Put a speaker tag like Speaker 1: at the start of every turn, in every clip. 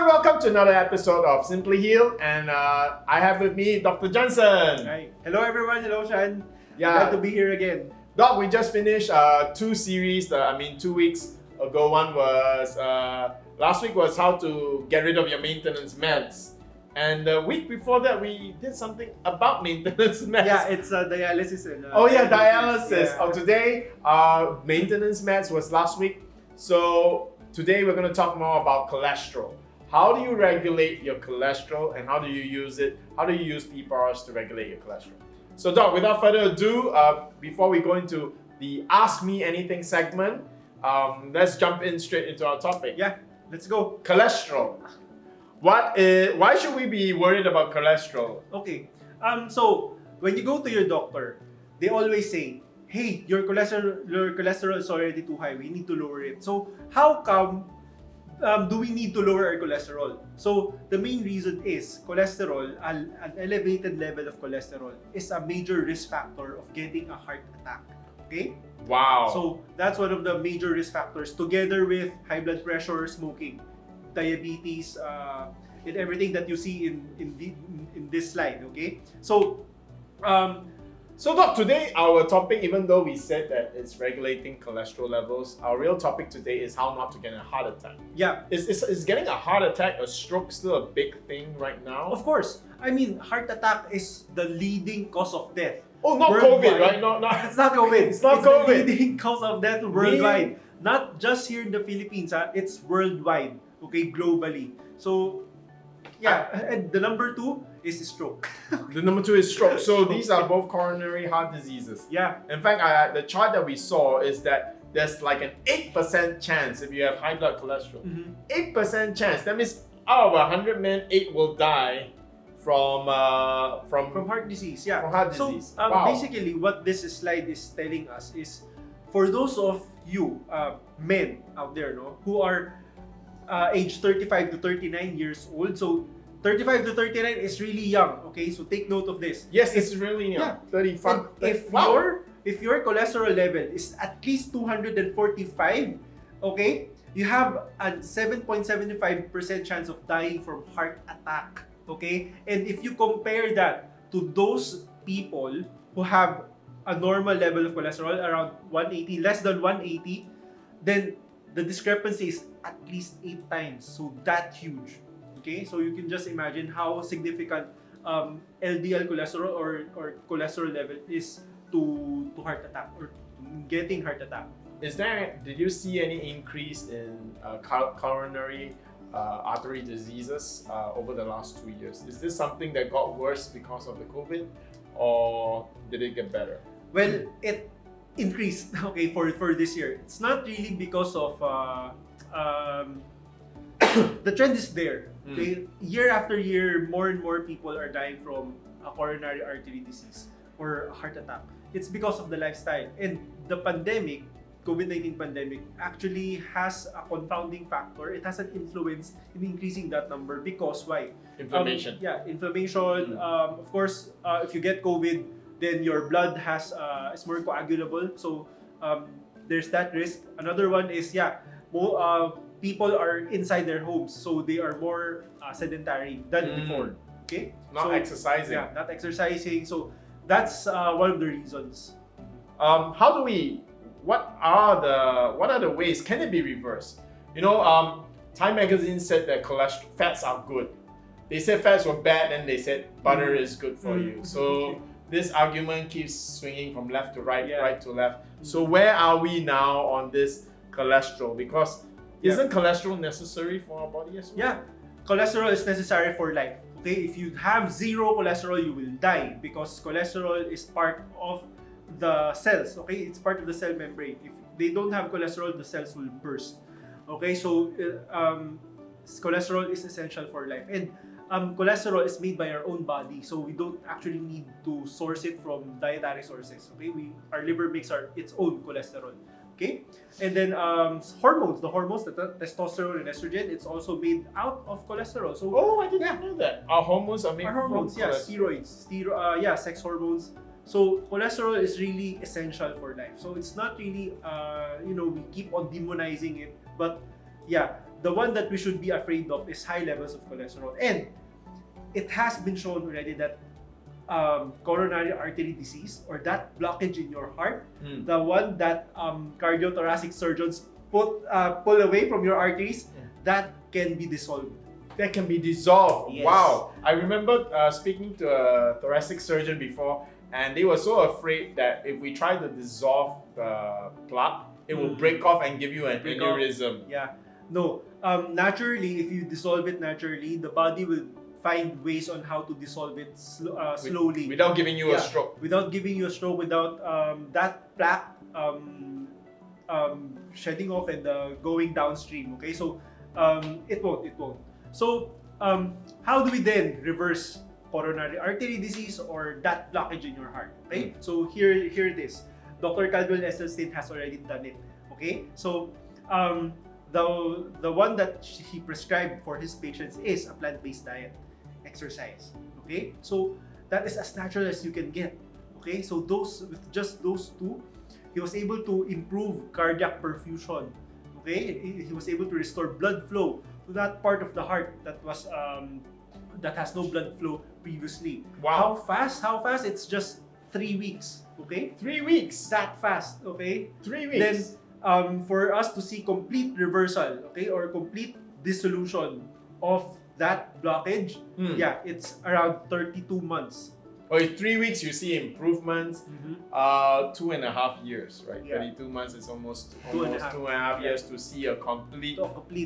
Speaker 1: welcome to another episode of Simply Heal, and I have with me Dr. Jansen.
Speaker 2: Hi. Hello everyone, hello Shan.
Speaker 1: Yeah.
Speaker 2: Glad to be here again.
Speaker 1: Doc, we just finished two series, 2 weeks ago. One was, last week was how to get rid of your maintenance meds. And the week before that, we did something about maintenance meds.
Speaker 2: Yeah, it's dialysis and...
Speaker 1: dialysis.
Speaker 2: Yeah.
Speaker 1: Today, maintenance meds was last week. So today we're going to talk more about cholesterol. How do you regulate your cholesterol and how do you use it? How do you use PPARS to regulate your cholesterol? So Doc, without further ado, before we go into the Ask Me Anything segment, let's jump in straight into our topic.
Speaker 2: Yeah, let's go.
Speaker 1: Cholesterol. Why should we be worried about cholesterol?
Speaker 2: Okay, so when you go to your doctor, they always say, hey, your cholesterol is already too high, we need to lower it. So how come do we need to lower our cholesterol? So the main reason is cholesterol, an elevated level of cholesterol is a major risk factor of getting a heart attack. Okay?
Speaker 1: Wow.
Speaker 2: So that's one of the major risk factors, together with high blood pressure, smoking, diabetes, and everything that you see in this slide. Okay? So
Speaker 1: Doc, today our topic, even though we said that it's regulating cholesterol levels, our real topic today is how not to get a heart attack.
Speaker 2: yeah,
Speaker 1: Is getting a heart attack, a stroke, still a big thing right now?
Speaker 2: of course. I mean, heart attack is the leading cause of death.
Speaker 1: Oh, not
Speaker 2: Worldwide.
Speaker 1: COVID, right? No.
Speaker 2: It's not COVID.
Speaker 1: It's not
Speaker 2: the
Speaker 1: COVID.
Speaker 2: leading cause of death worldwide. Not just here in the Philippines, it's worldwide. Okay, globally. So, yeah, and the number 2 is stroke.
Speaker 1: The number 2 is stroke. So these are both coronary heart diseases.
Speaker 2: Yeah.
Speaker 1: In fact, the chart that we saw is that there's like an 8% chance if you have high blood cholesterol. 8% chance. That means out of 100 men, 8 will die from
Speaker 2: Heart disease, yeah.
Speaker 1: From heart disease.
Speaker 2: So,
Speaker 1: Wow.
Speaker 2: basically, what this slide is telling us is, for those of you men out there, who are age 35 to 39 years old, so 35 to 39 is really young. Okay, so take note of this.
Speaker 1: Yes, it's really young.
Speaker 2: Yeah.
Speaker 1: 35.
Speaker 2: If your cholesterol level is at least 245, okay, you have a 7.75% chance of dying from heart attack. Okay, and if you compare that to those people who have a normal level of cholesterol around 180, less than 180, then the discrepancy is at least 8 times. So that huge. Okay, so you can just imagine how significant LDL cholesterol or cholesterol level is to heart attack or getting heart attack.
Speaker 1: Did you see any increase in coronary artery diseases over the last 2 years? Is this something that got worse because of the COVID, or did it get better?
Speaker 2: Well, it increased, okay, for this year. It's not really because of the trend is there. Okay, year after year, more and more people are dying from a coronary artery disease or a heart attack. It's because of the lifestyle, and the pandemic, COVID-19 pandemic, actually has a confounding factor. It has an influence in increasing that number because why?
Speaker 1: Inflammation.
Speaker 2: Inflammation. Of course, if you get COVID, then your blood is more coagulable. So there's that risk. Another one is people are inside their homes, so they are more sedentary than before. Okay,
Speaker 1: Not exercising.
Speaker 2: Yeah, not exercising. So that's one of the reasons.
Speaker 1: What are the ways? Can it be reversed? Time magazine said that fats are good. They said fats were bad, and they said butter is good for you. So this argument keeps swinging from left to right, right to left. So where are we now on this cholesterol? Because isn't cholesterol necessary for our body as well?
Speaker 2: Yeah, cholesterol is necessary for life. Okay, if you have zero cholesterol, you will die because cholesterol is part of the cells. Okay, it's part of the cell membrane. If they don't have cholesterol, the cells will burst. Okay, so cholesterol is essential for life, and cholesterol is made by our own body, so we don't actually need to source it from dietary sources. Okay, our liver makes its own cholesterol. Okay, and then hormones, the testosterone and estrogen, it's also made out of cholesterol. So
Speaker 1: I didn't know that. Our hormones are made from cholesterol.
Speaker 2: Steroids, sex hormones. So cholesterol is really essential for life. So it's not really, we keep on demonizing it, but the one that we should be afraid of is high levels of cholesterol. And it has been shown already that coronary artery disease, or that blockage in your heart, the one that cardiothoracic surgeons pull away from your arteries, that can be dissolved.
Speaker 1: That can be dissolved.
Speaker 2: Yes.
Speaker 1: Wow. I remember speaking to a thoracic surgeon before, and they were so afraid that if we try to dissolve the plaque, it will break off and give you an aneurysm.
Speaker 2: Yeah. No. Naturally, if you dissolve it naturally, the body will find ways on how to dissolve it slowly.
Speaker 1: Without giving you a stroke.
Speaker 2: Without giving you a stroke, without that plaque shedding off and going downstream. Okay, so it won't. So how do we then reverse coronary artery disease or that blockage in your heart? Okay, so here it is. Dr. Caldwell Esselstyn has already done it. Okay, so the one that he prescribed for his patients is a plant-based diet, exercise. Okay, so that is as natural as you can get. Okay, so with just those two, he was able to improve cardiac perfusion. Okay, he was able to restore blood flow to that part of the heart that was that has no blood flow previously.
Speaker 1: Wow.
Speaker 2: How fast? It's just 3 weeks. Okay,
Speaker 1: 3 weeks.
Speaker 2: that fast. Okay,
Speaker 1: 3 weeks.
Speaker 2: Then for us to see complete reversal, okay, or complete dissolution of that blockage, it's around 32 months.
Speaker 1: In 3 weeks, you see improvements. 2.5 years, right?
Speaker 2: Yeah.
Speaker 1: 32 months is almost
Speaker 2: Two and a half.
Speaker 1: 2.5 years to see a complete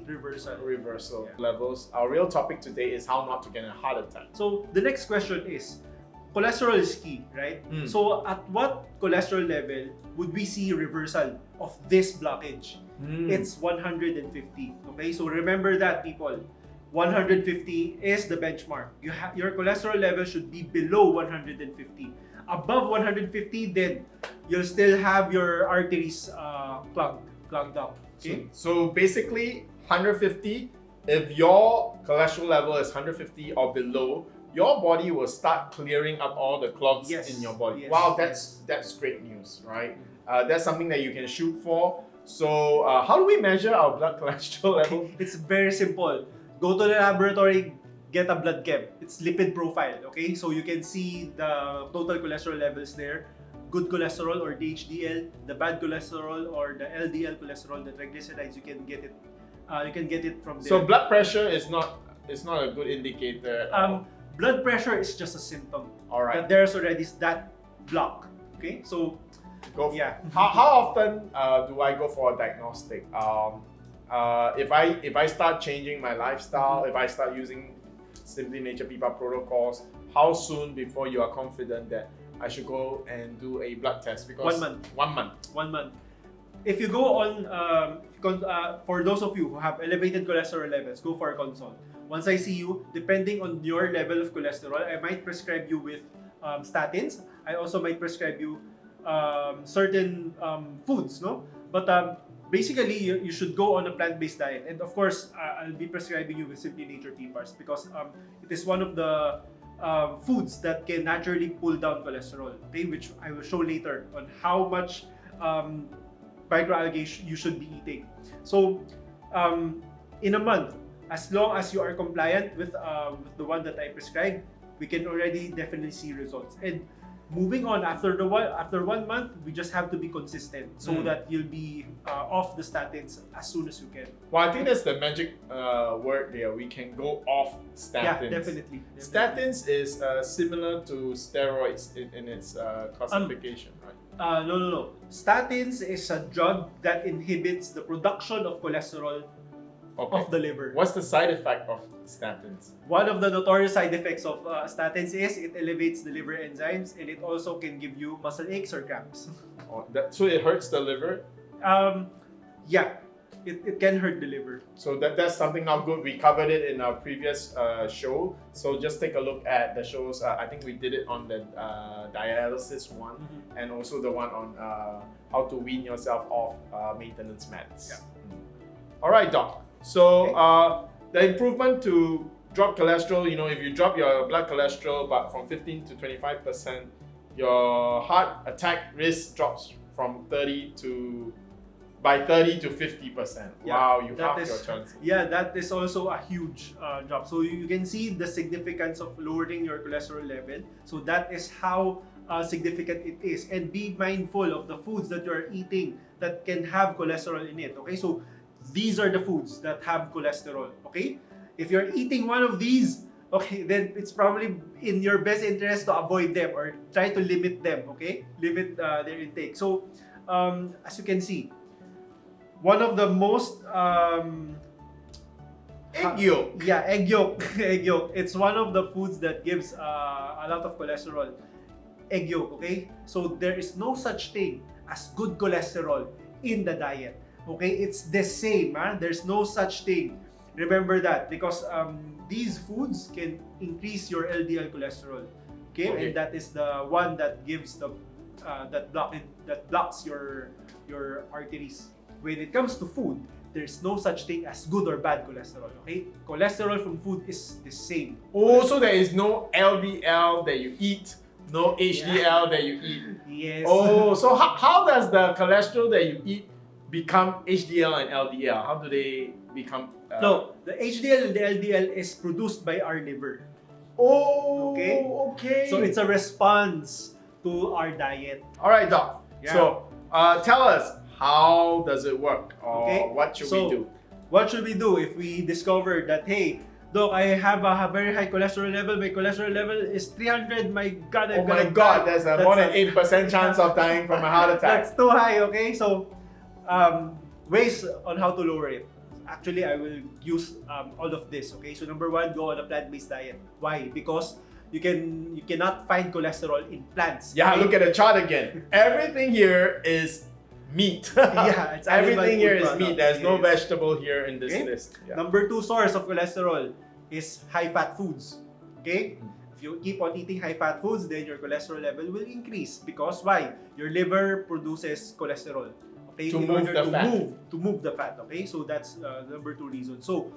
Speaker 2: reversal.
Speaker 1: levels. Our real topic today is how not to get a heart attack.
Speaker 2: So the next question is, cholesterol is key, right? So at what cholesterol level would we see reversal of this blockage? It's 150. Okay, so remember that, people. 150 is the benchmark. Your cholesterol level should be below 150. Above 150, then you'll still have your arteries clogged up. Okay.
Speaker 1: So basically, 150. If your cholesterol level is 150 or below, your body will start clearing up all the clogs in your body.
Speaker 2: Yes.
Speaker 1: Wow, that's great news, right? That's something that you can shoot for. So how do we measure our blood cholesterol level?
Speaker 2: It's very simple. Go to the laboratory, get a blood chem. It's lipid profile, okay? So you can see the total cholesterol levels there. Good cholesterol or the HDL, the bad cholesterol or the LDL cholesterol, the triglycerides, you can get it. You can get it from there.
Speaker 1: So blood pressure is not a good indicator.
Speaker 2: Blood pressure is just a symptom.
Speaker 1: All right.
Speaker 2: That there's already that block. Okay, so
Speaker 1: How often do I go for a diagnostic? If I start changing my lifestyle, if I start using Simply Nature PPAR protocols, how soon before you are confident that I should go and do a blood test? Because
Speaker 2: 1 month.
Speaker 1: 1 month.
Speaker 2: 1 month. If you go on, for those of you who have elevated cholesterol levels, go for a consult. Once I see you, depending on your level of cholesterol, I might prescribe you with statins. I also might prescribe you certain foods, no? But basically, you should go on a plant-based diet. And of course, I'll be prescribing you with Simply Nature PPARS because it is one of the foods that can naturally pull down cholesterol, okay? Which I will show later on how much microalgae you should be eating. So, in a month, as long as you are compliant with the one that I prescribed, we can already definitely see results. And moving on, after 1 month, we just have to be consistent so that you'll be off the statins as soon as you can.
Speaker 1: Well, I think that's the magic word there. We can go off statins.
Speaker 2: Yeah, definitely.
Speaker 1: Statins is similar to steroids in its classification, right?
Speaker 2: No. Statins is a drug that inhibits the production of cholesterol of the liver.
Speaker 1: What's the side effect of statins?
Speaker 2: One of the notorious side effects of statins is it elevates the liver enzymes, and it also can give you muscle aches or cramps.
Speaker 1: So it hurts the liver?
Speaker 2: Yeah, it can hurt the liver.
Speaker 1: So that's something not good. We covered it in our previous show. So just take a look at the shows. I think we did it on the dialysis one, and also the one on how to wean yourself off maintenance meds.
Speaker 2: Yeah.
Speaker 1: All right, Doc. So the improvement to drop cholesterol, if you drop your blood cholesterol but from 15 to 25%, your heart attack risk drops from 30 to by 30 to 50%.
Speaker 2: Yeah,
Speaker 1: Wow, you
Speaker 2: that
Speaker 1: half
Speaker 2: is-
Speaker 1: your chances.
Speaker 2: Yeah, that is also a huge drop. So you can see the significance of lowering your cholesterol level. So that is how significant it is. And be mindful of the foods that you are eating that can have cholesterol in it. Okay, so these are the foods that have cholesterol. Okay, if you're eating one of these, okay, then it's probably in your best interest to avoid them or try to limit them. Okay, limit their intake. So as you can see, one of the most
Speaker 1: Egg yolk.
Speaker 2: yeah, egg yolk. Egg yolk. It's one of the foods that gives a lot of cholesterol. Egg yolk, okay? So there is no such thing as good cholesterol in the diet. Okay? It's the same, huh? There's no such thing. Remember that because these foods can increase your LDL cholesterol. Okay?
Speaker 1: Okay.
Speaker 2: And that is the one that gives the that blocks your arteries. When it comes to food, there's no such thing as good or bad cholesterol. Okay? Cholesterol from food is the same.
Speaker 1: Oh, so there is no LDL that you eat, no HDL that you eat.
Speaker 2: Yes.
Speaker 1: Oh, so how does the cholesterol that you eat become HDL and LDL? How do they become?
Speaker 2: No, the HDL and the LDL is produced by our liver.
Speaker 1: Oh,
Speaker 2: Okay.
Speaker 1: okay.
Speaker 2: So it's a response to our diet.
Speaker 1: all right, Doc.
Speaker 2: Yeah.
Speaker 1: So tell us, how does it work, or
Speaker 2: Okay.
Speaker 1: what should
Speaker 2: So,
Speaker 1: we do?
Speaker 2: What should we do if we discover that, hey, Doc, I have a very high cholesterol level. My cholesterol level is 300. My God,
Speaker 1: Oh my God, there's a more than 8% chance of dying from a heart attack.
Speaker 2: That's too high, okay? So, ways on how to lower it. Actually, I will use all of this, okay? So, number one, go on a plant-based diet. Why? Because you cannot find cholesterol in plants.
Speaker 1: Yeah,
Speaker 2: okay?
Speaker 1: look at the chart again. Everything here is meat.
Speaker 2: Yeah, it's animal
Speaker 1: everything here
Speaker 2: food
Speaker 1: is
Speaker 2: product.
Speaker 1: meat. There's no
Speaker 2: Yes.
Speaker 1: vegetable here in this
Speaker 2: Okay.
Speaker 1: list. Yeah.
Speaker 2: Number two source of cholesterol is high-fat foods. Okay? If you keep on eating high-fat foods, then your cholesterol level will increase. Because why? Your liver produces cholesterol. Okay?
Speaker 1: To
Speaker 2: In
Speaker 1: move
Speaker 2: order
Speaker 1: the fat.
Speaker 2: to move the fat. Okay? So that's number two reason. So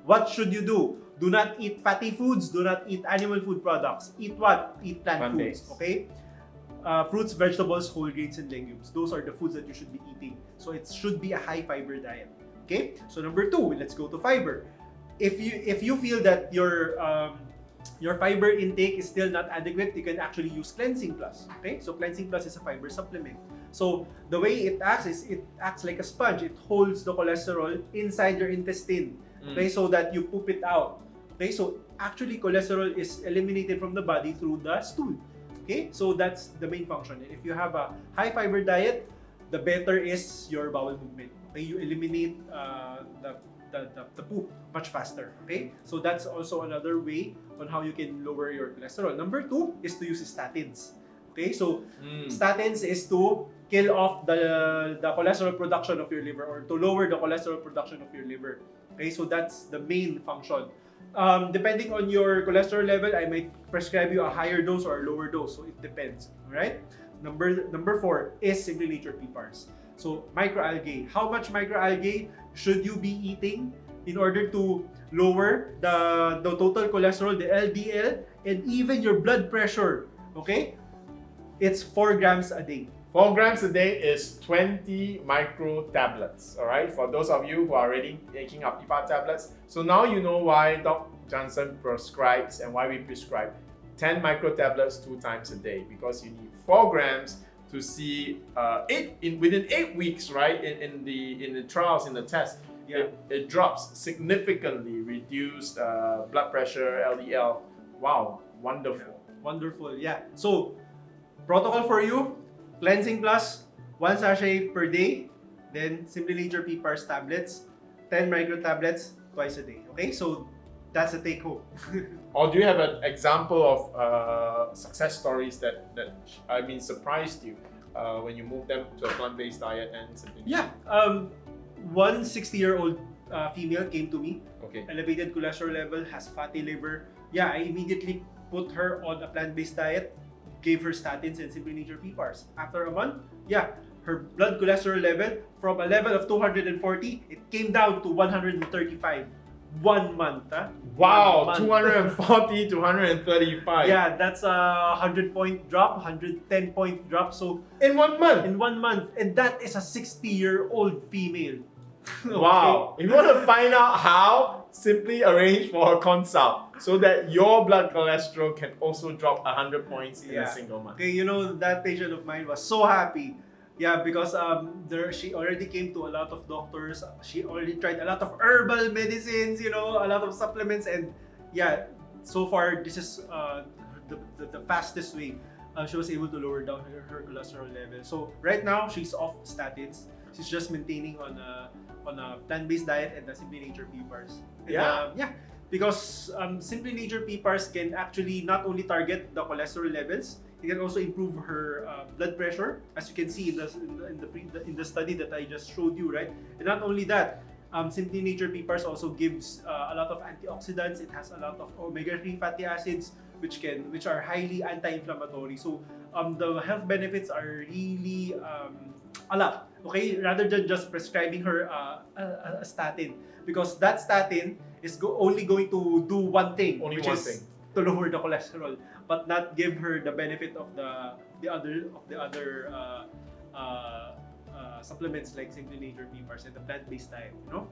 Speaker 2: what should you do? Do not eat fatty foods. Do not eat animal food products. Eat what? Eat plant foods.
Speaker 1: Plant-based.
Speaker 2: Okay? Fruits, vegetables, whole grains, and legumes. Those are the foods that you should be eating. So it should be a high fiber diet. Okay? So number two, let's go to fiber. If you feel that your fiber intake is still not adequate, you can actually use Cleansing Plus. Okay? So Cleansing Plus is a fiber supplement. So the way it acts is it acts like a sponge. It holds the cholesterol inside your intestine. Okay? So that you poop it out. Okay? So actually cholesterol is eliminated from the body through the stool. Okay? So that's the main function. And if you have a high fiber diet, the better is your bowel movement. Okay? You eliminate the poop much faster. Okay? So that's also another way on how you can lower your cholesterol. Number two is to use statins. Okay? So statins is to kill off the cholesterol production of your liver or to lower the cholesterol production of your liver. Okay? So that's the main function. Depending on your cholesterol level, I might prescribe you a higher dose or a lower dose. So it depends. Alright? Number four is Simply Nature PPARS. So microalgae. How much microalgae should you be eating in order to lower the total cholesterol, the LDL, and even your blood pressure? Okay? It's 4 grams a day.
Speaker 1: 4 grams a day is 20 micro tablets. All right, for those of you who are already taking up PPAR tablets. So now you know why Doc Jansen prescribes and why we prescribe 10 micro tablets 2 times a day, because you need 4 grams to see within 8 weeks, right? In the trials, in the test, it drops significantly, reduced blood pressure, LDL. Wow, wonderful.
Speaker 2: Wonderful, yeah. So protocol for you: Cleansing Plus, 1 sachet per day, then Simply Nature PPARS tablets, 10 micro tablets twice a day. Okay, so that's a take home.
Speaker 1: Or do you have an example of success stories that I mean surprised you when you moved them to a plant-based diet and something?
Speaker 2: Yeah, one 60-year-old female came to me,
Speaker 1: Okay.
Speaker 2: elevated cholesterol level, has fatty liver. Yeah, I immediately put her on a plant-based diet, gave her statins and Simply Nature PPARS. After a month, yeah, her blood cholesterol level from a level of 240, it came down to 135. 1 month.
Speaker 1: Wow,
Speaker 2: 1 month.
Speaker 1: 240 to 135.
Speaker 2: Yeah, that's a 100-point drop, 110-point drop. So
Speaker 1: In 1 month.
Speaker 2: in 1 month, and that is a 60-year-old female.
Speaker 1: Wow. If you want to find out how, simply arrange for a consult so that your blood cholesterol can also drop 100 points in a single month.
Speaker 2: Okay, you know, that patient of mine was so happy. Yeah, because she already came to a lot of doctors. She already tried a lot of herbal medicines, you know, a lot of supplements, and yeah, so far this is the fastest way she was able to lower down her cholesterol level. So right now she's off statins. She's just maintaining on a plant-based diet and the Simply Nature PPARS. And, because Simply Nature PPARS can actually not only target the cholesterol levels, it can also improve her blood pressure, as you can see in the study that I just showed you, right? And not only that, Simply Nature PPARS also gives a lot of antioxidants. It has a lot of omega-3 fatty acids, which are highly anti-inflammatory. So the health benefits are really a lot. Okay, rather than just prescribing her a statin, because that statin is only going to do one thing, which is to lower the cholesterol, but not give her the benefit of the other supplements like Simply Nature PPARS and the plant-based diet. You know,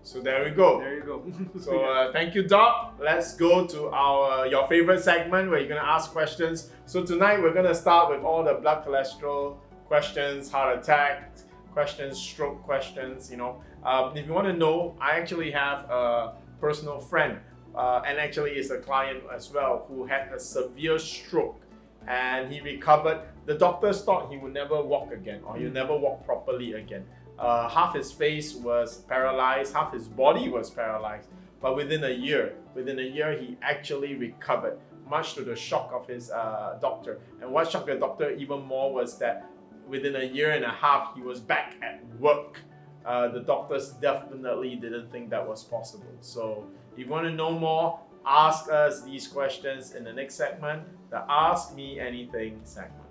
Speaker 1: so there we go.
Speaker 2: There you go.
Speaker 1: So thank you, Doc. Let's go to your favorite segment where you're gonna ask questions. So tonight we're gonna start with all the blood cholesterol questions, heart attack questions, stroke questions. You know, if you want to know, I actually have a personal friend, and actually is a client as well, who had a severe stroke, and he recovered. The doctors thought he would never walk again, or he'll never walk properly again. Half his face was paralyzed, half his body was paralyzed. But within a year, he actually recovered, much to the shock of his doctor. And what shocked the doctor even more was that within a year and a half, he was back at work. The doctors definitely didn't think that was possible. So if you want to know more, ask us these questions in the next segment, the Ask Me Anything segment.